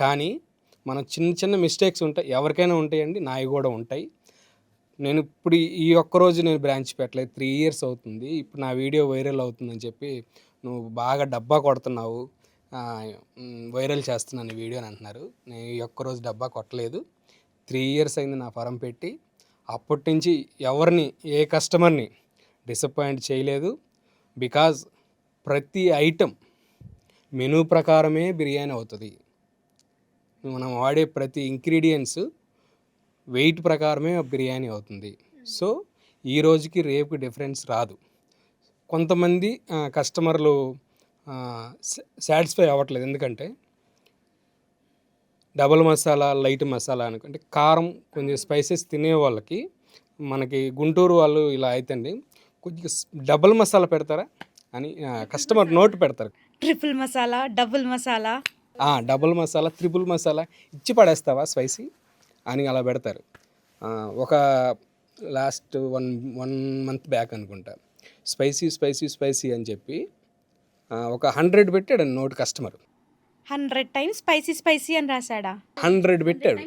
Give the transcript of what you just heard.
కానీ మనం చిన్న చిన్న మిస్టేక్స్ ఉంటాయి, ఎవరికైనా ఉంటాయండి, నావి కూడా ఉంటాయి. నేను ఇప్పుడు ఈ ఒక్కరోజు నేను బ్రాంచ్ పెట్టలేదు, 3 ఇయర్స్ అవుతుంది. ఇప్పుడు నా వీడియో వైరల్ అవుతుందని చెప్పి నువ్వు బాగా డబ్బా కొడుతున్నావు, వైరల్ చేస్తున్నాను ఈ వీడియో అని అంటున్నారు. నేను ఈ ఒక్కరోజు డబ్బా కొట్టలేదు. 3 ఇయర్స్ అయింది నా ఫరం పెట్టి. అప్పటి నుంచి ఎవరిని, ఏ కస్టమర్ని డిసప్పాయింట్ చేయలేదు. బికాజ్ ప్రతి ఐటెం మెనూ ప్రకారమే బిర్యానీ అవుతుంది. మనం వాడే ప్రతి ఇంగ్రీడియంట్స్ వెయిట్ ప్రకారమే బిర్యానీ అవుతుంది. సో ఈ రోజుకి రేపు డిఫరెన్స్ రాదు. కొంతమంది కస్టమర్లు సాటిస్ఫై అవ్వట్లేదు, ఎందుకంటే డబల్ మసాలా, లైట్ మసాలా అనుకుంటే కారం కొంచెం స్పైసెస్ తినే వాళ్ళకి, మనకి గుంటూరు వాళ్ళు ఇలా అయితండి కొద్దిగా డబల్ మసాలా పెడతారా అని కస్టమర్ నోటు పెడతారు. Triple masala, double masala, double masala, triple masala ఇచ్చి పడేస్తావా స్పైసీ అని అలా పెడతారు. ఒక లాస్ట్ వన్ మంత్ బ్యాక్ అనుకుంటా, స్పైసీ స్పైసీ స్పైసీ అని చెప్పి ఒక 100 పెట్టాడు note customer. 100 times spicy spicy అని రాశాడా? 100 పెట్టాడు.